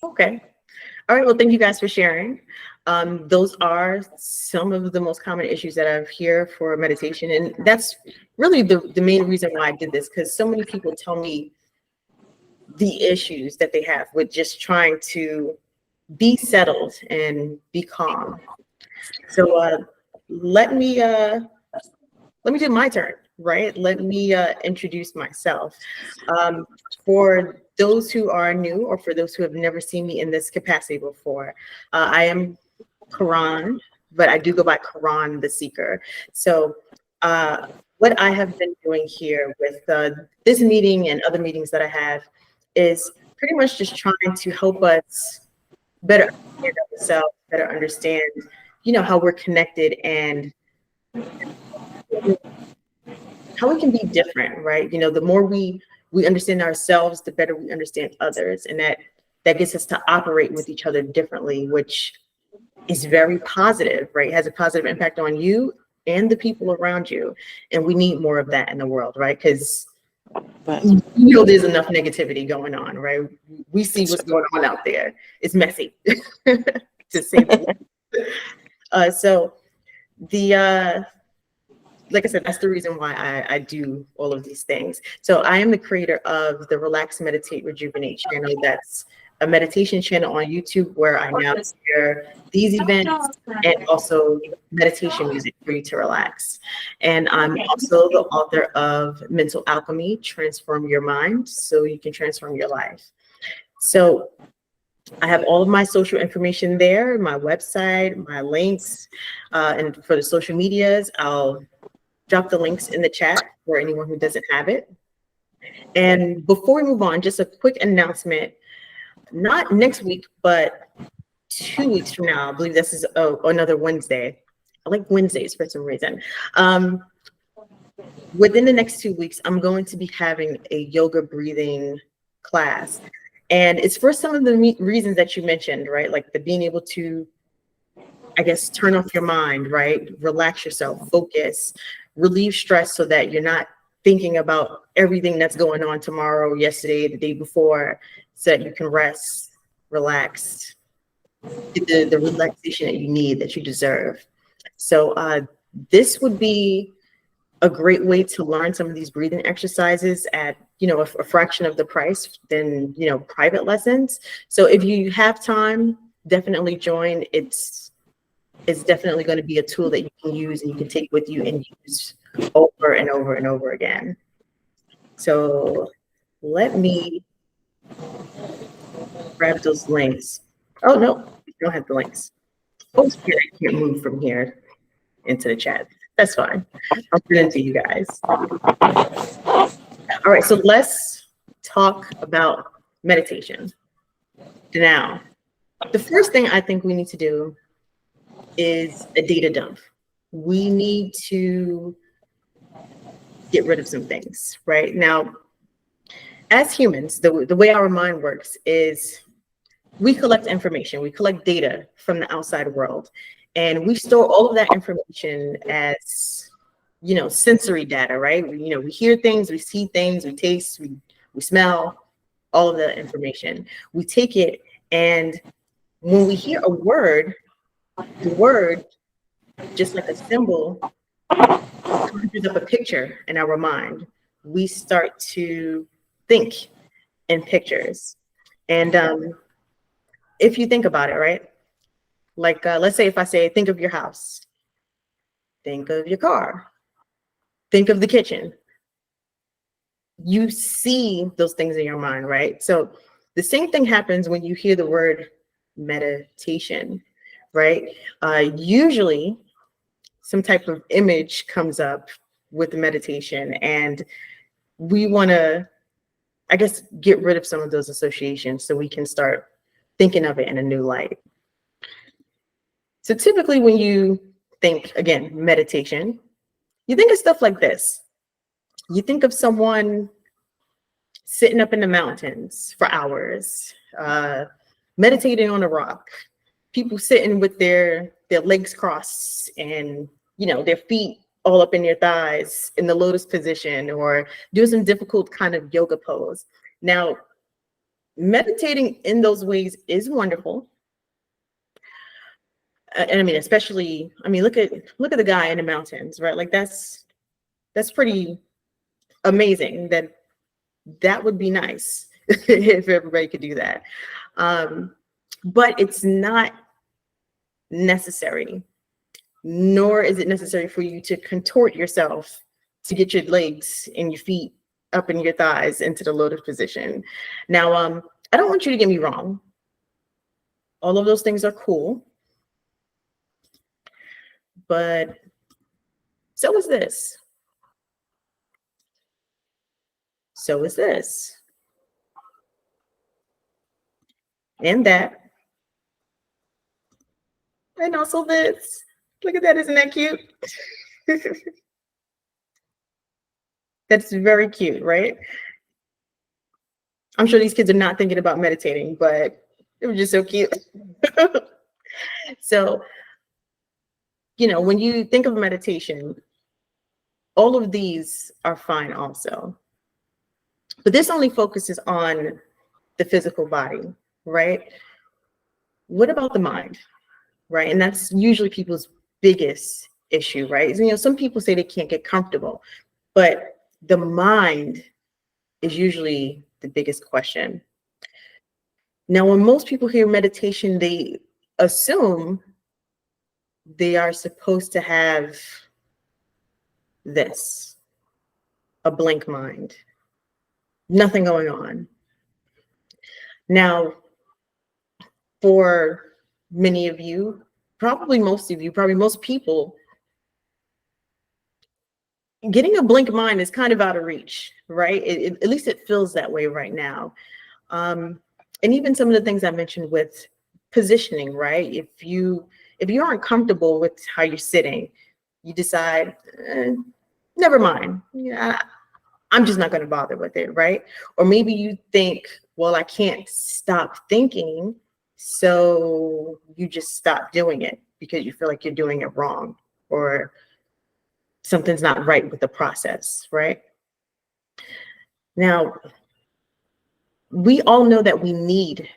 Okay. All right. Well, thank you guys for sharing. Those are some of the most common issues that I hear for meditation. And that's really the main reason why I did this, because so many people tell me the issues that they have with just trying to be settled and be calm. So let me do my turn, right? Let me introduce myself. Um, for those who are new, or for those who have never seen me in this capacity before, I am Quran, but I do go by Quran the Seeker. So what I have been doing here with this meeting and other meetings that I have is pretty much just trying to help us better understand ourselves, better understand, how we're connected and how we can be different, right? The more we understand ourselves, the better we understand others, and that gets us to operate with each other differently, which is very positive, right? It has a positive impact on you and the people around you, and we need more of that in the world, right? Because But there's enough negativity going on, right? We see what's going on out there. It's messy, to say the least. So the like I said, that's the reason why I do all of these things. So I am the creator of the Relax, Meditate, Rejuvenate channel. That's a meditation channel on YouTube where I now share these events and also meditation music for you to relax. And I'm also the author of Mental Alchemy, Transform Your Mind so you can transform your life. So I have all of my social information there, my website, my links, and for the social medias, I'll drop the links in the chat for anyone who doesn't have it. And before we move on, just a quick announcement, not next week, but 2 weeks from now. I believe this is another Wednesday. I like Wednesdays for some reason. Within the next 2 weeks, I'm going to be having a yoga breathing class. And it's for some of the reasons that you mentioned, right? Like the being able to, I guess, turn off your mind, right? Relax yourself, focus, relieve stress so that you're not thinking about everything that's going on tomorrow, yesterday, the day before, so that you can rest, relax, get the relaxation that you need, that you deserve. So this would be a great way to learn some of these breathing exercises at a fraction of the price than private lessons. So if you have time, definitely join. It's definitely going to be a tool that you can use and you can take with you and use over and over and over again. So let me grab those links. Oh no, you don't have the links. Oh, I can't move from here into the chat. That's fine. I'll put it into you guys. All right, so let's talk about meditation. Now, the first thing I think we need to do is a data dump. We need to get rid of some things, right? Now, as humans, the way our mind works is we collect information, we collect data from the outside world, and we store all of that information as, sensory data, right? We hear things, we see things, we taste, we smell, all of that information. We take it, and when we hear a word, the word, just like a symbol, conjures up a picture in our mind. We start to think in pictures. And if you think about it, right? Like, let's say if I say, think of your house, think of your car, think of the kitchen. You see those things in your mind, right? So the same thing happens when you hear the word meditation, right? Usually some type of image comes up with the meditation, and we want to, I guess, get rid of some of those associations so we can start thinking of it in a new light. So typically when you think, again, meditation, you think of stuff like this. You think of someone sitting up in the mountains for hours, meditating on a rock, people sitting with their legs crossed and, their feet all up in their thighs in the lotus position, or doing some difficult kind of yoga pose. Now, meditating in those ways is wonderful. And I mean, especially, I mean, look at the guy in the mountains, right? Like that's pretty amazing. That would be nice if everybody could do that. But it's not necessary, nor is it necessary for you to contort yourself to get your legs and your feet up and your thighs into the lotus position. Now, I don't want you to get me wrong. All of those things are cool, but so is this. So is this. And that. And also this. Look at that, isn't that cute? That's very cute, right? I'm sure these kids are not thinking about meditating, but it was just so cute. So, you know, when you think of meditation, all of these are fine also. But this only focuses on the physical body, right? What about the mind, right? And that's usually people's biggest issue, right? You know, some people say they can't get comfortable, but the mind is usually the biggest question. Now, when most people hear meditation, they assume they are supposed to have this, a blank mind, nothing going on. Now, for many of you, probably most of you, probably most people, getting a blank mind is kind of out of reach, right? At least it feels that way right now. And even some of the things I mentioned with positioning, right? If you aren't comfortable with how you're sitting, you decide, never mind. Yeah, I'm just not going to bother with it, right? Or maybe you think, well, I can't stop thinking, so you just stop doing it because you feel like you're doing it wrong, or something's not right with the process, right? Now, we all know that we need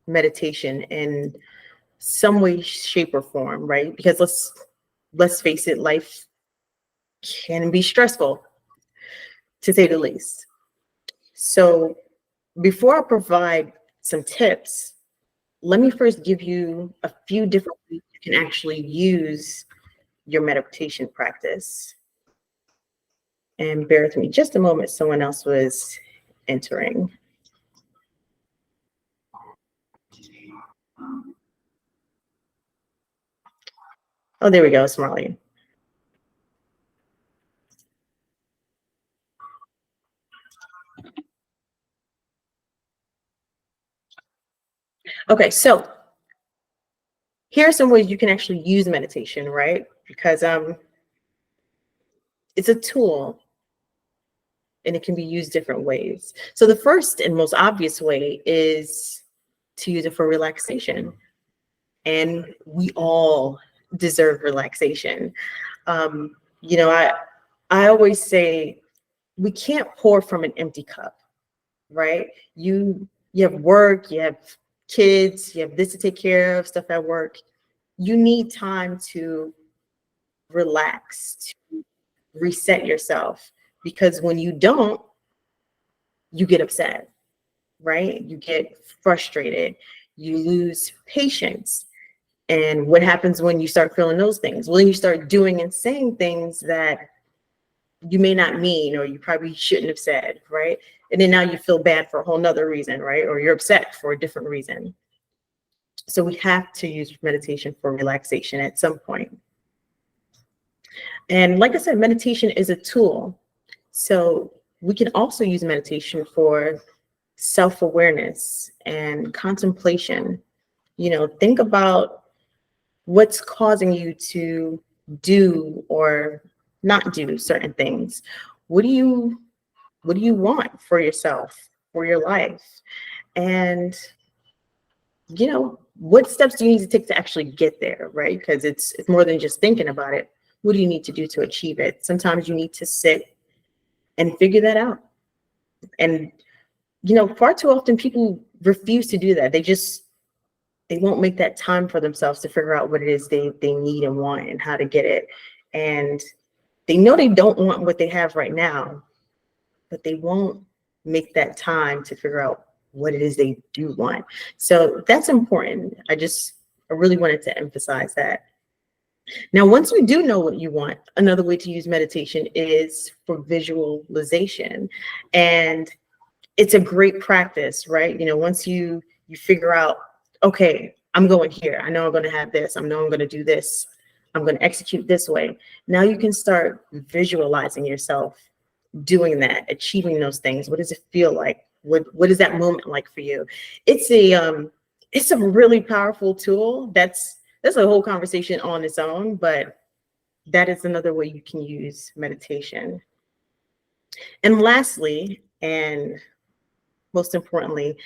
meditation in some way, shape, or form, right? Because let's face it, life can be stressful, to say the least. So before I provide some tips, let me first give you a few different ways you can actually use your meditation practice. And bear with me just a moment, someone else was entering. Oh, there we go, Smiley. Okay, so here are some ways you can actually use meditation, right? Because it's a tool and it can be used different ways. So the first and most obvious way is to use it for relaxation. And we all deserve relaxation. You know, I always say we can't pour from an empty cup, right? You have work, you have kids, you have this to take care of, stuff at work. You need time to relax, to reset yourself, because when you don't, you get upset, right? You get frustrated, you lose patience. And what happens when you start feeling those things? Well, then you start doing and saying things that you may not mean, or you probably shouldn't have said, right? And then now you feel bad for a whole nother reason, right? Or you're upset for a different reason. So we have to use meditation for relaxation at some point. And like I said, meditation is a tool. So we can also use meditation for self-awareness and contemplation. You know, think about what's causing you to do or not do certain things. What do you want for yourself, for your life? And you know, what steps do you need to take to actually get there, right? Because it's more than just thinking about it. What do you need to do to achieve it? Sometimes you need to sit and figure that out. And far too often people refuse to do that. They won't make that time for themselves to figure out what it is they need and want and how to get it. And they know they don't want what they have right now, but they won't make that time to figure out what it is they do want. So that's important. I really wanted to emphasize that. Now, once you do know what you want, another way to use meditation is for visualization. And it's a great practice, right? Once you figure out, okay, I'm going here. I know I'm going to have this. I know I'm going to do this. I'm going to execute this way. Now you can start visualizing yourself doing that, achieving those things. What does it feel like? What is that moment like for you? It's a really powerful tool. That's a whole conversation on its own, but that is another way you can use meditation. And lastly, and most importantly,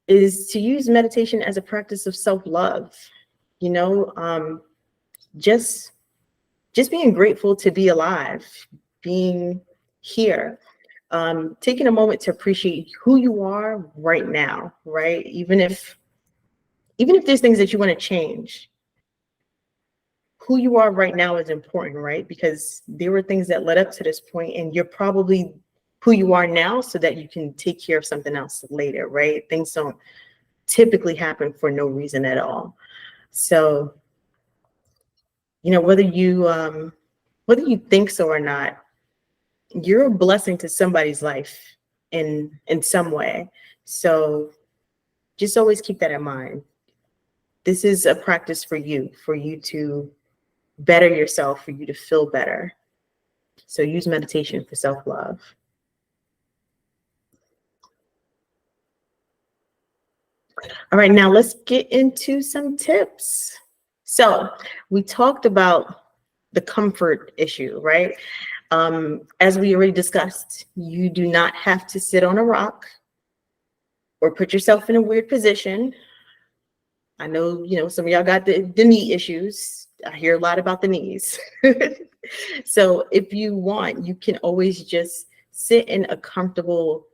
is to use meditation as a practice of self-love. Just being grateful to be alive, being here, taking a moment to appreciate who you are right now, right? Even if there's things that you want to change, who you are right now is important, right? Because there were things that led up to this point, and you're probably who you are now so that you can take care of something else later, right? Things don't typically happen for no reason at all. So, whether you think so or not, you're a blessing to somebody's life in some way. So just always keep that in mind. This is a practice for you to better yourself, for you to feel better. So use meditation for self-love. All right, now let's get into some tips. So we talked about the comfort issue, right? As we already discussed, you do not have to sit on a rock or put yourself in a weird position. I know, some of y'all got the knee issues. I hear a lot about the knees. So if you want, you can always just sit in a comfortable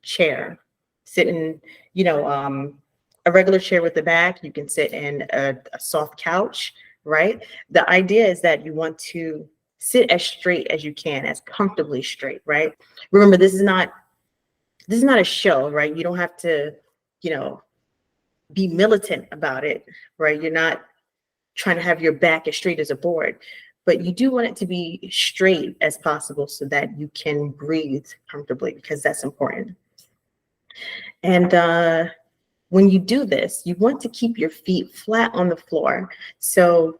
chair. Sit in, a regular chair with the back. You can sit in a soft couch, right? The idea is that you want to sit as straight as you can, as comfortably straight, right? Remember, this is not a show, right? You don't have to, be militant about it, right? You're not trying to have your back as straight as a board, but you do want it to be straight as possible so that you can breathe comfortably, because that's important. And when you do this, you want to keep your feet flat on the floor. So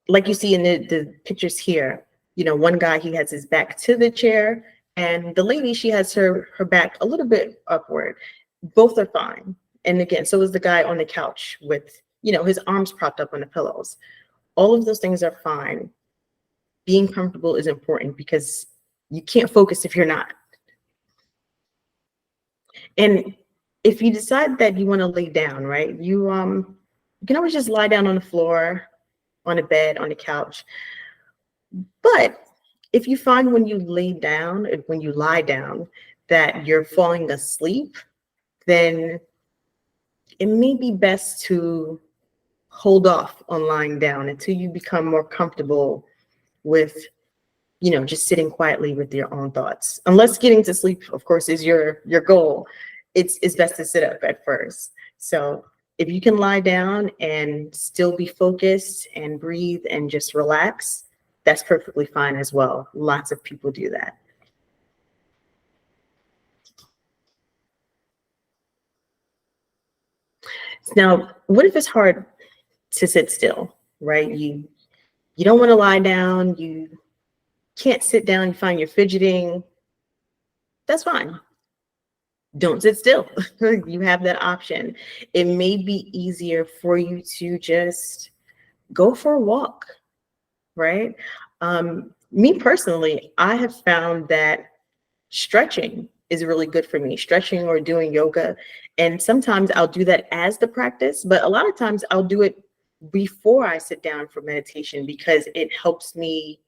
like you see in the pictures here, one guy, he has his back to the chair, and the lady, she has her back a little bit upward. Both are fine. And again, so is the guy on the couch with, his arms propped up on the pillows. All of those things are fine. Being comfortable is important because you can't focus if you're not. And if you decide that you want to lay down, right, you can always just lie down on the floor, on a bed, on the couch. But if you find when you lie down, that you're falling asleep, then it may be best to hold off on lying down until you become more comfortable with, just sitting quietly with your own thoughts. Unless getting to sleep, of course, is your goal, it's best to sit up at first. So if you can lie down and still be focused and breathe and just relax, that's perfectly fine as well. Lots of people do that. Now, what if it's hard to sit still, right? You don't want to lie down, you can't sit down, you find you're fidgeting. That's fine. Don't sit still. You have that option. It may be easier for you to just go for a walk, right? Me personally, I have found that stretching is really good for me, stretching or doing yoga. And sometimes I'll do that as the practice, but a lot of times I'll do it before I sit down for meditation because it helps me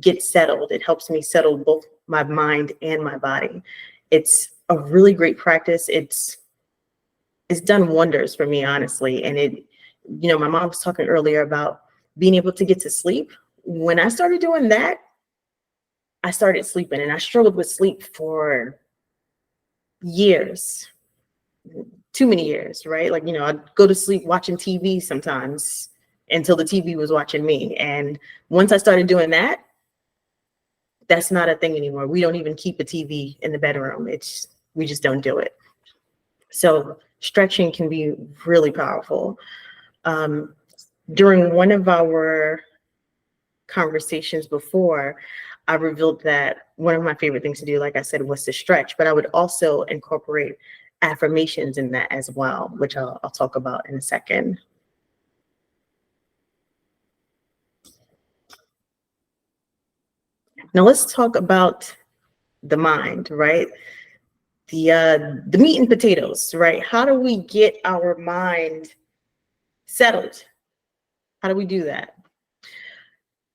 get settled. It helps me settle both my mind and my body. It's a really great practice. It's done wonders for me, honestly. And my mom was talking earlier about being able to get to sleep. When I started doing that, I started sleeping, and I struggled with sleep for years, too many years, right? Like, I'd go to sleep watching TV sometimes until the TV was watching me. And once I started doing that, that's not a thing anymore. We don't even keep a TV in the bedroom. We just don't do it. So stretching can be really powerful. During one of our conversations before, I revealed that one of my favorite things to do, like I said, was to stretch, but I would also incorporate affirmations in that as well, which I'll talk about in a second. Now let's talk about the mind, right? The meat and potatoes, right? How do we get our mind settled? How do we do that?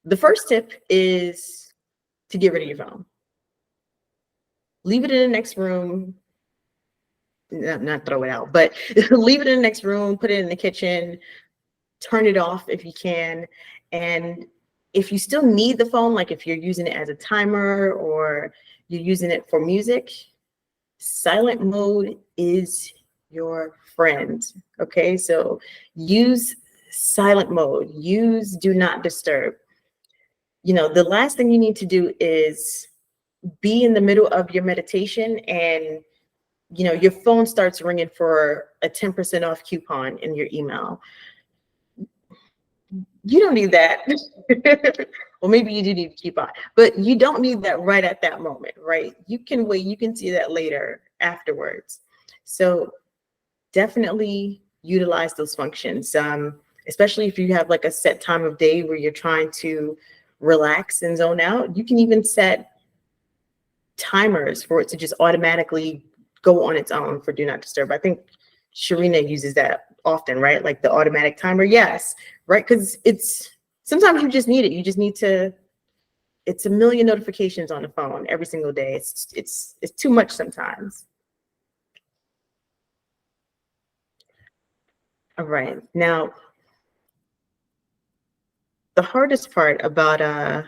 The first tip is to get rid of your phone. Leave it in the next room. Not throw it out, but leave it in the next room, put it in the kitchen, turn it off if you can. And if you still need the phone, like if you're using it as a timer or you're using it for music, silent mode is your friend. Okay, so use silent mode, use do not disturb. The last thing you need to do is be in the middle of your meditation and your phone starts ringing for a 10% off coupon in your email. You don't need that. Well, maybe you do need a coupon, but you don't need that right at that moment, right? You can wait. You can see that later afterwards. So definitely utilize those functions, especially if you have like a set time of day where you're trying to relax and zone out. You can even set timers for it to just automatically go on its own for do not disturb. I think Sharina uses that often, right? Like the automatic timer. Yes, right? Because sometimes you just need it. You just need to. It's a million notifications on the phone every single day. It's too much sometimes. All right. Now, the hardest part about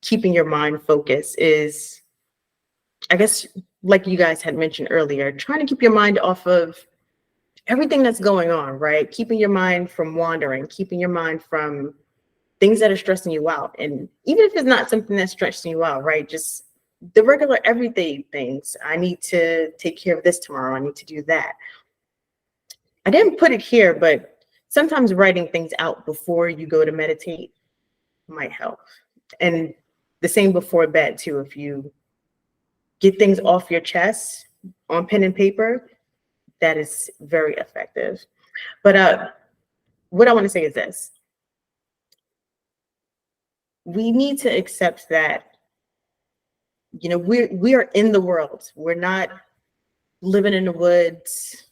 keeping your mind focused is, I guess, like you guys had mentioned earlier, trying to keep your mind off of everything that's going on, right? Keeping your mind from wandering, keeping your mind from things that are stressing you out. And even if it's not something that's stressing you out, right? Just the regular everyday things. I need to take care of this tomorrow. I need to do that. I didn't put it here, but sometimes writing things out before you go to meditate might help. And the same before bed too. If you get things off your chest on pen and paper, that is very effective. But what I want to say is this. We need to accept that, we are in the world. We're not living in the woods,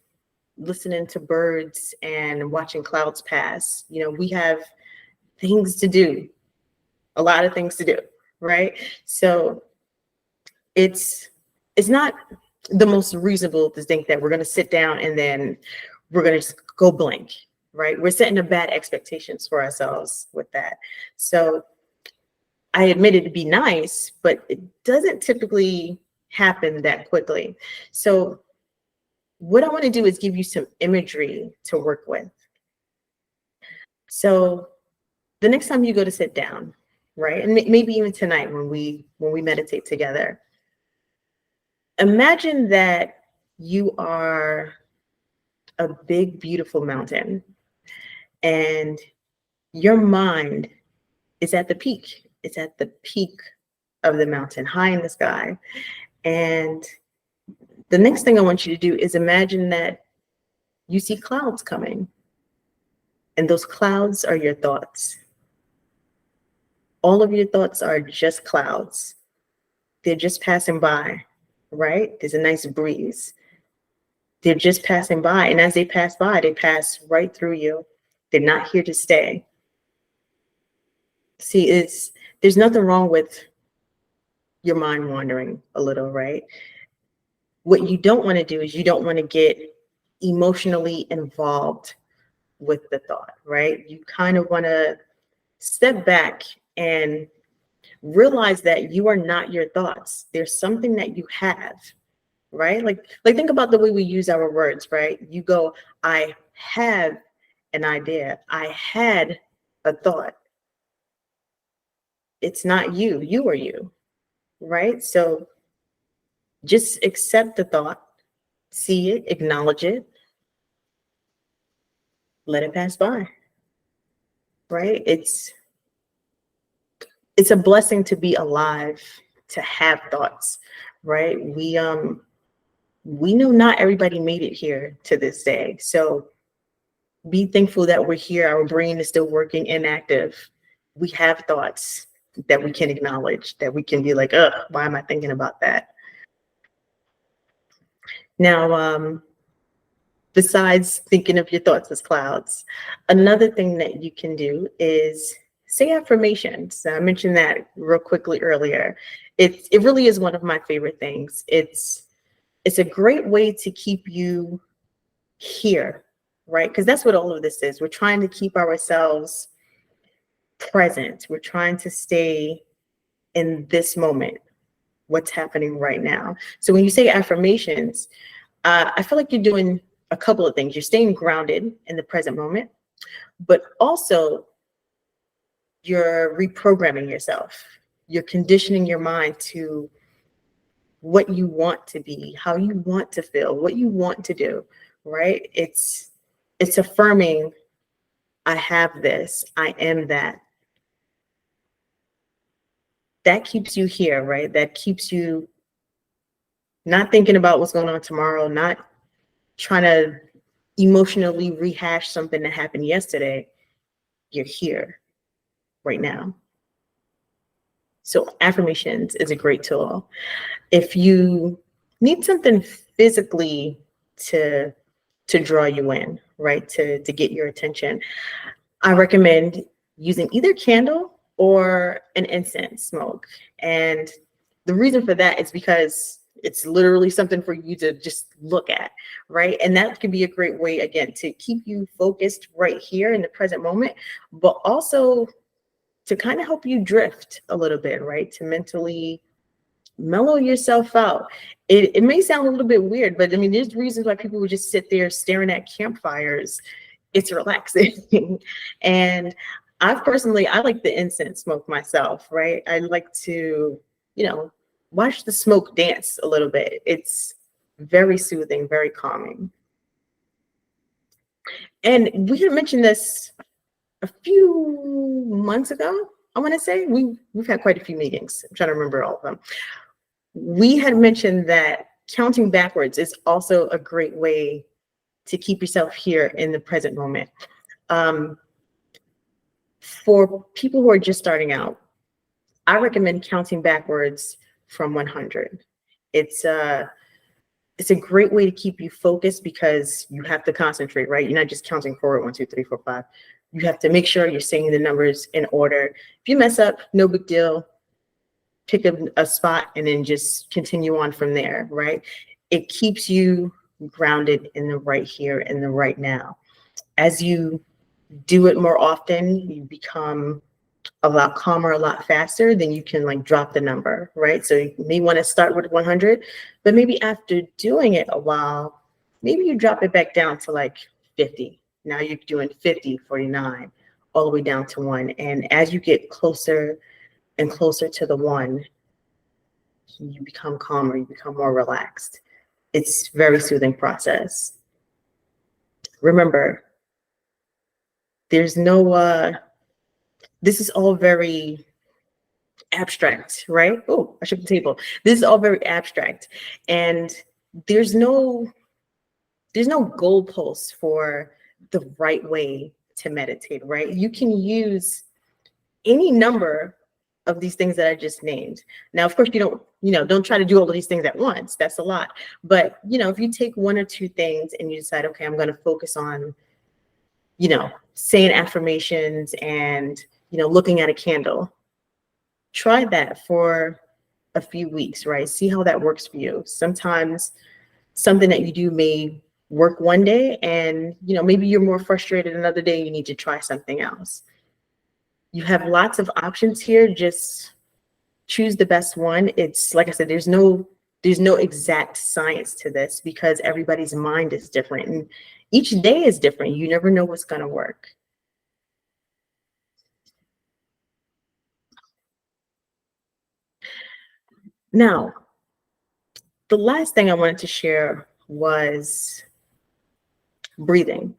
listening to birds and watching clouds pass. We have things to do, a lot of things to do, right? So it's not the most reasonable to think that we're going to sit down and then we're going to just go blank, right? We're setting a bad expectations for ourselves with that. So I admit it'd be nice, but it doesn't typically happen that quickly. So what I want to do is give you some imagery to work with. So the next time you go to sit down, right? And maybe even tonight when we meditate together, imagine that you are a big, beautiful mountain and your mind is at the peak. It's at the peak of the mountain, high in the sky. And the next thing I want you to do is imagine that you see clouds coming. And those clouds are your thoughts. All of your thoughts are just clouds. They're just passing by, right? There's a nice breeze. They're just passing by. And as they pass by, they pass right through you. They're not here to stay. See, there's nothing wrong with your mind wandering a little, right? What you don't want to do is you don't want to get emotionally involved with the thought, right? You kind of want to step back and realize that you are not your thoughts. There's something that you have, right? Like think about the way we use our words, right? You go, I have an idea. I had a thought. It's not you. You are you, right? So just accept the thought, see it, acknowledge it, let it pass by, right? It's a blessing to be alive, to have thoughts, right? We know not everybody made it here to this day. So be thankful that we're here. Our brain is still working and active. We have thoughts that we can acknowledge, that we can be like, why am I thinking about that? Now, besides thinking of your thoughts as clouds, another thing that you can do is say affirmations. I mentioned that real quickly earlier. It really is one of my favorite things. It's a great way to keep you here, right? Because that's what all of this is. We're trying to keep ourselves present. We're trying to stay in this moment, what's happening right now. So when you say affirmations, I feel like you're doing a couple of things. You're staying grounded in the present moment, but also you're reprogramming yourself. You're conditioning your mind to what you want to be, how you want to feel, what you want to do, right? It's affirming, I have this, I am that. That keeps you here, right? That keeps you not thinking about what's going on tomorrow, not trying to emotionally rehash something that happened yesterday. You're here right now. So affirmations is a great tool. If you need something physically to draw you in, right, to get your attention, I recommend using either candle or an incense smoke. And the reason for that is because it's literally something for you to just look at, right? And that can be a great way, again, to keep you focused right here in the present moment, but also to kind of help you drift a little bit, right? To mentally mellow yourself out. It may sound a little bit weird, but I mean, there's reasons why people would just sit there staring at campfires. It's relaxing. And I like the incense smoke myself, right? I like to, watch the smoke dance a little bit. It's very soothing, very calming. And we had mentioned this a few months ago. I want to say we've had quite a few meetings. I'm trying to remember all of them. We had mentioned that counting backwards is also a great way to keep yourself here in the present moment. For people who are just starting out, I recommend counting backwards from 100. It's a great way to keep you focused because you have to concentrate, right? You're not just counting forward, 1, 2, 3, 4, 5. You have to make sure you're saying the numbers in order. If you mess up, no big deal. Pick a spot and then just continue on from there, right? It keeps you grounded in the right here and the right now. As you do it more often, you become a lot calmer, a lot faster, then you can drop the number, right? So you may want to start with 100, but maybe after doing it a while, maybe you drop it back down to 50. Now you're doing 50, 49, all the way down to 1. And as you get closer and closer to the 1, you become calmer, you become more relaxed. It's a very soothing process. Remember, there's no, this is all very abstract, right? Oh, I shook the table. This is all very abstract. And there's no goalposts for the right way to meditate, right? You can use any number of these things that I just named. Now, of course, don't try to do all of these things at once. That's a lot. But, if you take 1 or 2 things and you decide, okay, I'm going to focus on, saying affirmations and, looking at a candle, try that for a few weeks, right? See how that works for you. Sometimes something that you do may work one day, and maybe you're more frustrated another day, you need to try something else. You have lots of options here. Just choose the best one. It's like I said, there's no exact science to this, because everybody's mind is different and each day is different. You never know what's going to work. Now, the last thing I wanted to share was breathing.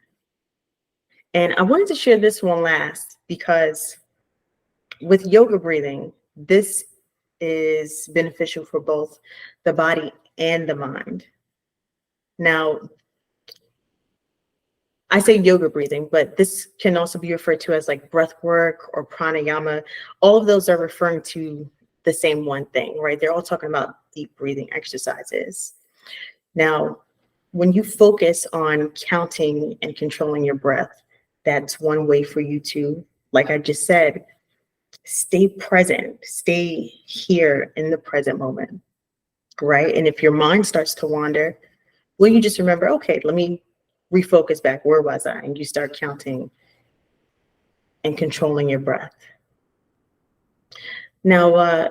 And I wanted to share this one last because with yoga breathing, this is beneficial for both the body and the mind. Now, I say yoga breathing, but this can also be referred to as like breath work or pranayama. All of those are referring to the same one thing, right? They're all talking about deep breathing exercises. Now, when you focus on counting and controlling your breath, that's one way for you to, like I just said, stay present, stay here in the present moment, right? And if your mind starts to wander, well, you just remember, okay, let me refocus back. Where was I? And you start counting and controlling your breath. Now,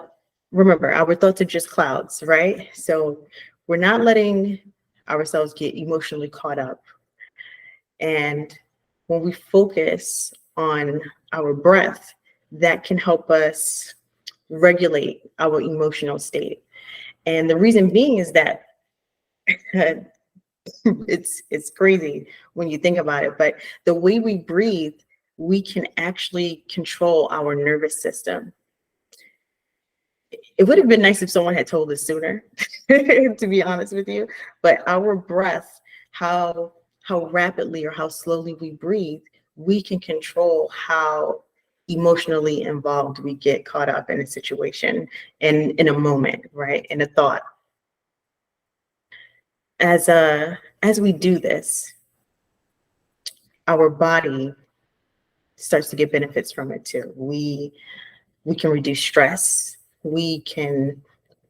remember, our thoughts are just clouds, right? So we're not letting ourselves get emotionally caught up. And when we focus on our breath, that can help us regulate our emotional state. And the reason being is that it's crazy when you think about it, but the way we breathe, we can actually control our nervous system. It would have been nice if someone had told us sooner, to be honest with you, but our breath, how rapidly or how slowly we breathe, we can control how emotionally involved we get caught up in a situation and in a moment, right? In a thought. As we do this, our body starts to get benefits from it too. We can reduce stress, we can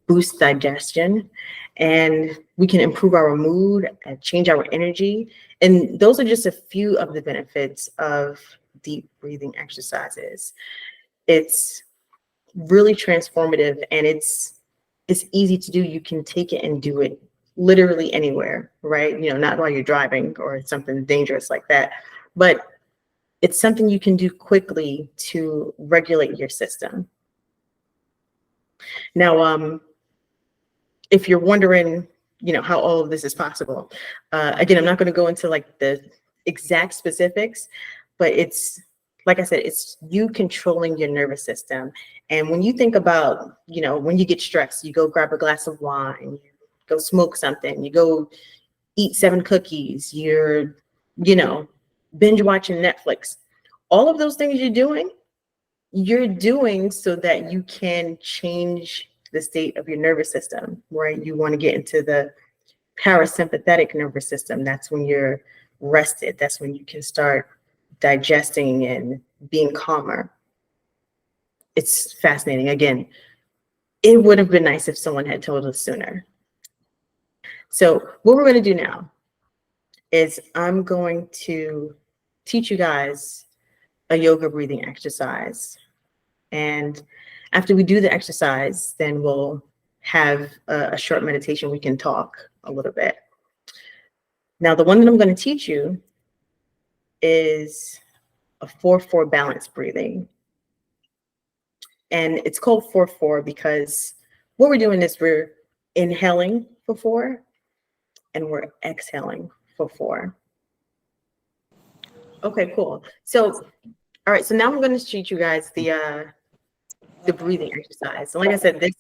boost digestion, and we can improve our mood and change our energy. And those are just a few of the benefits of deep breathing exercises. It's really transformative, and it's easy to do. You can take it and do it literally anywhere, right? Not while you're driving or something dangerous like that, but it's something you can do quickly to regulate your system. Now, if you're wondering, how all of this is possible, again, I'm not going to go into like the exact specifics, but it's, like I said, it's you controlling your nervous system. And when you think about, when you get stressed, you go grab a glass of wine, you go smoke something, you go eat 7 cookies, you're, binge watching Netflix. All of those things you're doing so that you can change the state of your nervous system, right? You want to get into the parasympathetic nervous system. That's when you're rested. That's when you can start digesting and being calmer. It's fascinating. Again, it would have been nice if someone had told us sooner. So what we're going to do now is I'm going to teach you guys a yoga breathing exercise. And after we do the exercise, then we'll have a short meditation. We can talk a little bit. Now, the one that I'm going to teach you is a 4-4 balance breathing. And it's called 4-4 because what we're doing is we're inhaling for 4 and we're exhaling for 4. Okay, cool. So, all right, so now I'm going to teach you guys the breathing exercise. So like I said, this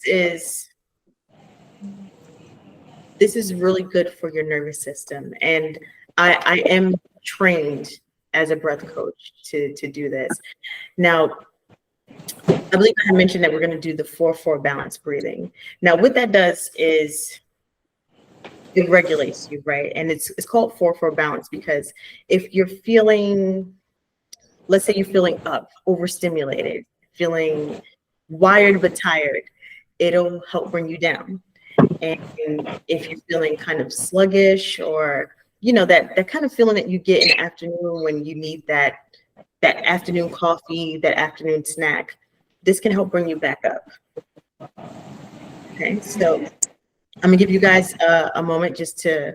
is really good for your nervous system. And I am trained as a breath coach to do this. Now, I believe I had mentioned that we're going to do the 4-4 balance breathing. Now, what that does is it regulates you, right? And it's called 4-4 balance because if you're feeling, let's say you're feeling up, overstimulated, feeling wired but tired, it'll help bring you down. And if you're feeling kind of sluggish, or that kind of feeling that you get in the afternoon when you need that afternoon coffee, that afternoon snack, this can help bring you back up. Okay, so I'm gonna give you guys a moment just to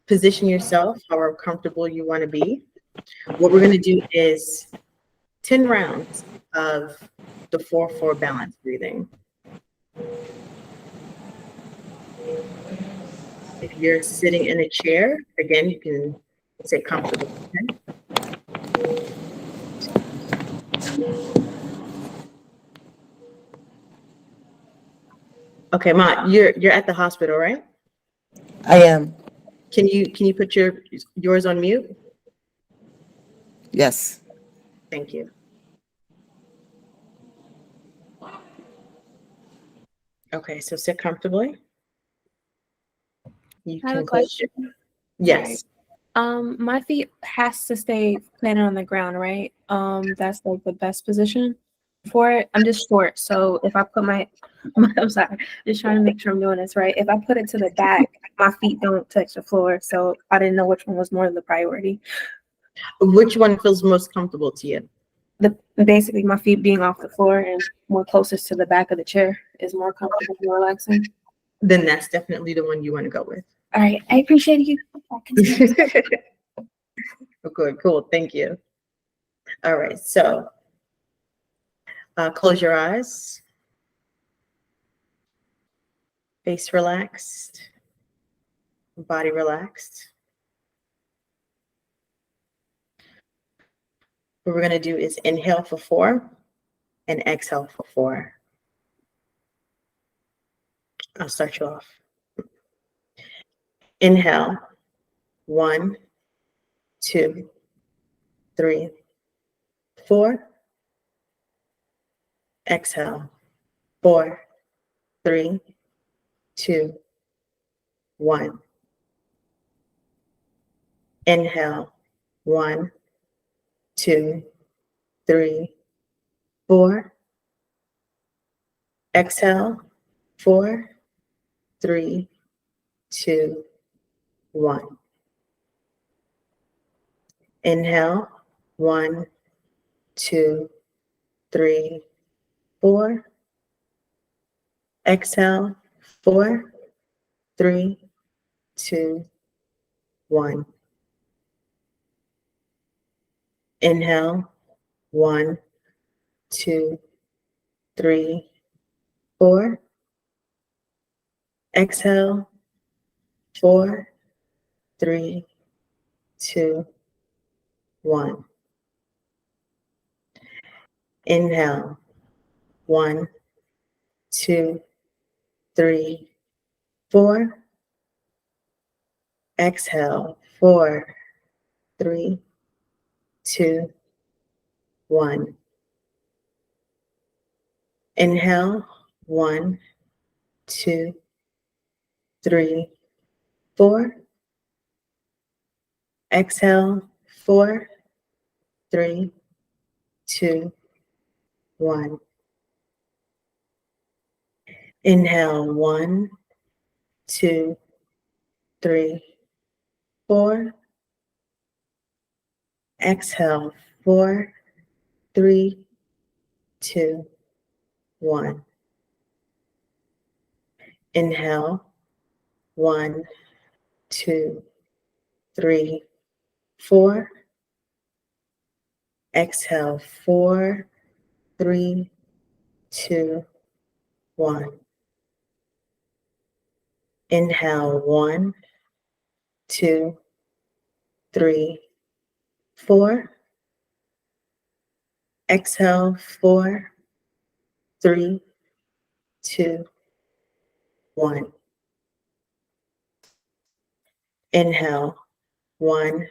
position yourself however comfortable you want to be. What we're gonna do is 10 rounds of the 4-4 balance breathing. If you're sitting in a chair, again, you can sit comfortable. Okay, Ma, you're at the hospital, right? I am. Can you put yours on mute? Yes. Thank you. Okay, so sit comfortably. You I have a can close your. question. Yes. My feet has to stay planted on the ground, right? That's like the best position for it. I'm just short, so if I put I'm sorry, just trying to make sure I'm doing this right. If I put it to the back, my feet don't touch the floor, so I didn't know which one was more the priority. Which one feels most comfortable to you? Basically my feet being off the floor and more closest to the back of the chair is more comfortable and relaxing. Then that's definitely the one you want to go with. All right, I appreciate you. Good, cool. Thank you. All right, so close your eyes. Face relaxed. Body relaxed. What we're going to do is inhale for 4 and exhale for 4. I'll start you off. Inhale. 1, 2, 3, 4. Exhale. 4, 3, 2, 1. Inhale. 1, 2, 3, 4. Exhale. 4, 3, 2, 1. Inhale. 1, 2, 3, 4. Exhale. 4, 3, 2, 1. Inhale. 1, 2, 3, 4. Exhale. 4, 3, 2, 1. Inhale. 1, 2, 3, 4. Exhale. 4, 3, 2, 1. Inhale. 1, 2, 3, 4. Exhale. 4, 3, 2, 1. Inhale. 1, 2, 3, 4. Exhale. 4, 3, 2, 1. Inhale. 1, 2, 3, 4. Exhale. 4, 3, 2, 1. Inhale. 1, 2, 3, 4. Exhale. 4, 3, 2, 1. Inhale. 1,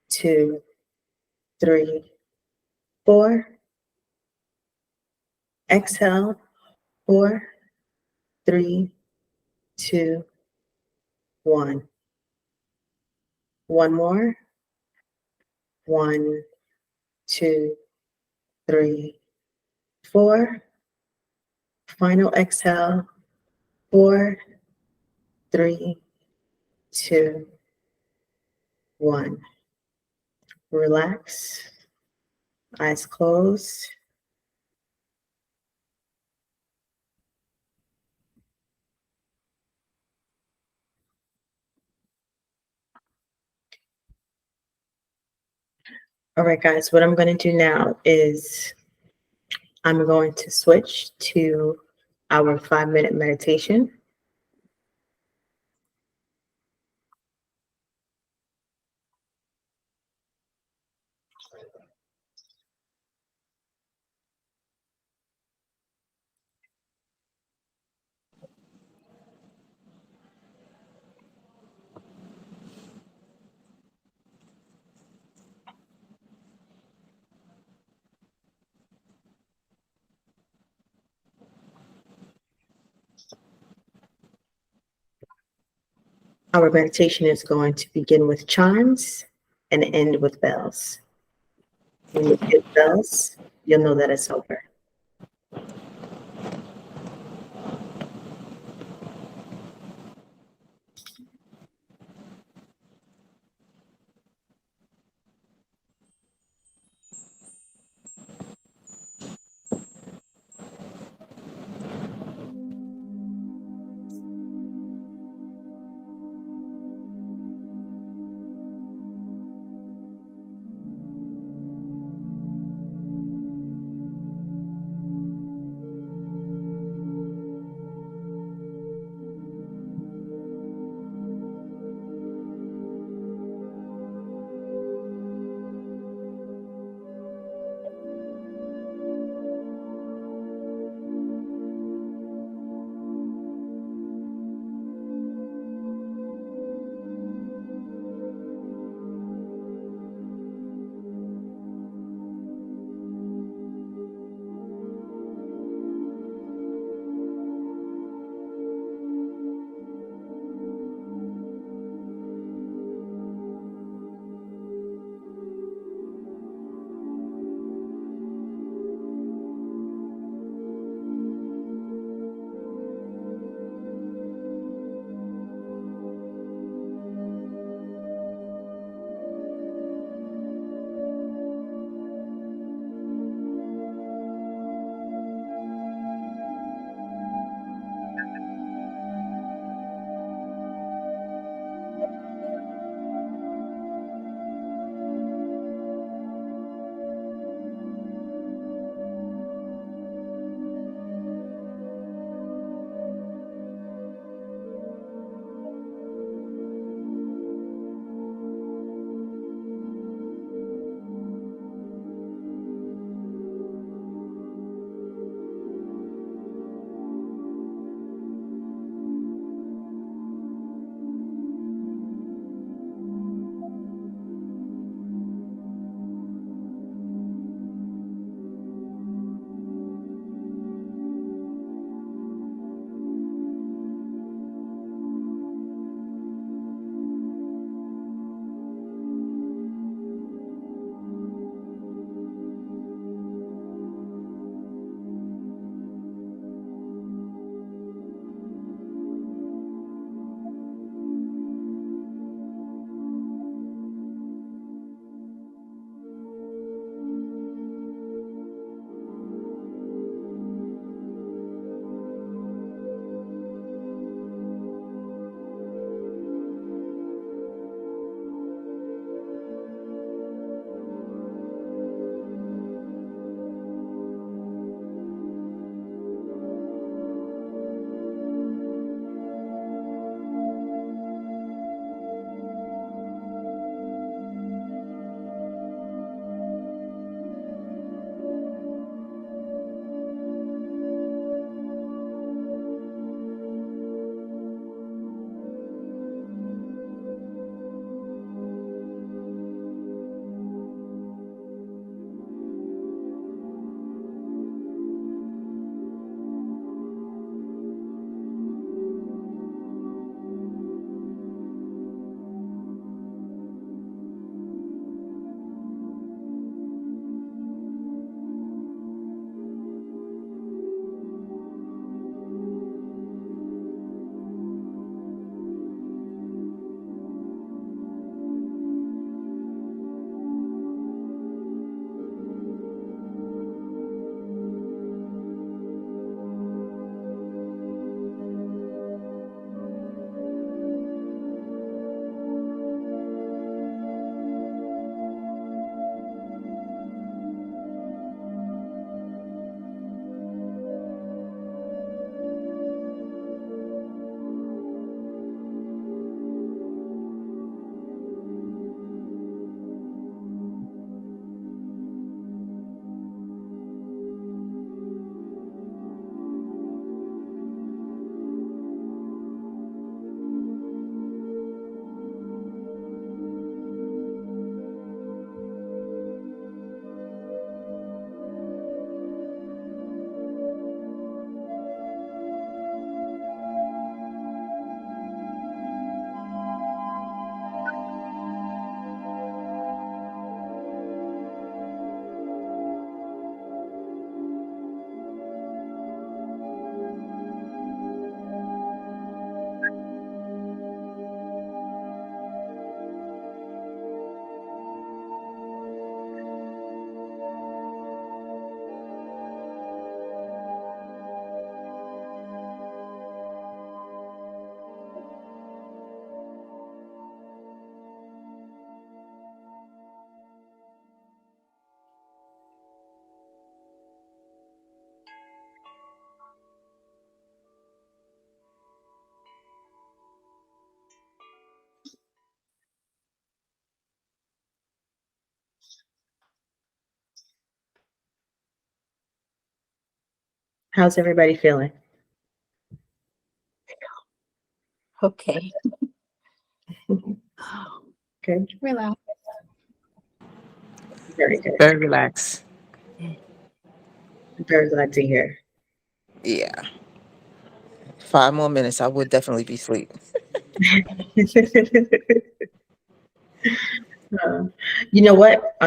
2, 3, 4. Exhale. 4, 3, 2, 1. One more. 1, 2, 3, 4. Final exhale. 4, 3, 2, 1. Relax. Eyes closed. All right, guys, what I'm going to do now is I'm going to switch to our 5-minute meditation. Our meditation is going to begin with chimes and end with bells. When you hit bells, you'll know that it's over. How's everybody feeling? Okay. Good. Relax. Very good. Very relaxed. Very glad to hear. Yeah. 5 more minutes, I would definitely be asleep. You know what?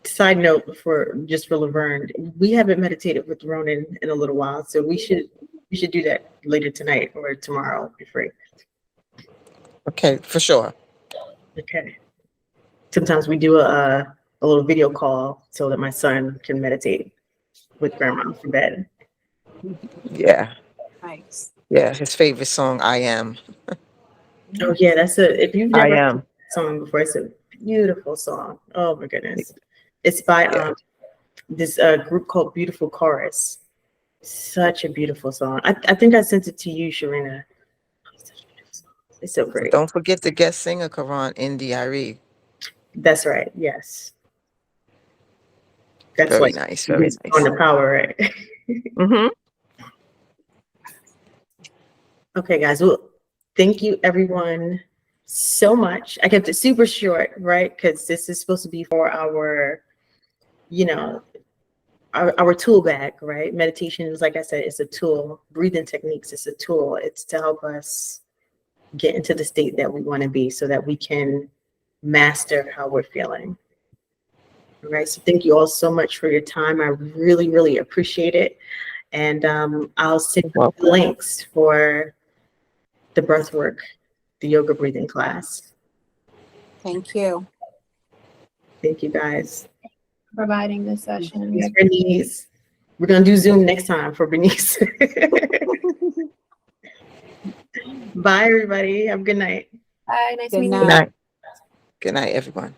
Side note for Laverne, we haven't meditated with Ronan in a little while, so we should do that later tonight or tomorrow if you're free. Okay, for sure. Okay. Sometimes we do a little video call so that my son can meditate with grandma for bed. Yeah. Nice. Yeah. His favorite song, I Am. Oh yeah, if you've I never heard Am. that song before, it's a beautiful song. Oh my goodness. It's by Yeah. this group called Beautiful Chorus. Such a beautiful song. I think I sent it to you, Sharina. It's so pretty. Don't forget the guest singer, Karan Indi. That's right. Yes. That's Very like nice. Very on nice. the power, right? Mm-hmm. Okay, guys. Well, thank you everyone so much. I kept it super short, right? Because this is supposed to be for our, you know, our tool bag, right? Meditation is, like I said, it's a tool. Breathing techniques, it's a tool. It's to help us get into the state that we want to be so that we can master how we're feeling. All right. So thank you all so much for your time. I really, really appreciate it. And I'll send you the links for the breath work, the yoga breathing class. Thank you. Thank you guys. Providing this session. Thanks, Bernice. We're gonna do Zoom next time for Bernice. Bye, everybody. Have a good night. Bye. Nice Good meeting you. Good night. night. Good night, everyone.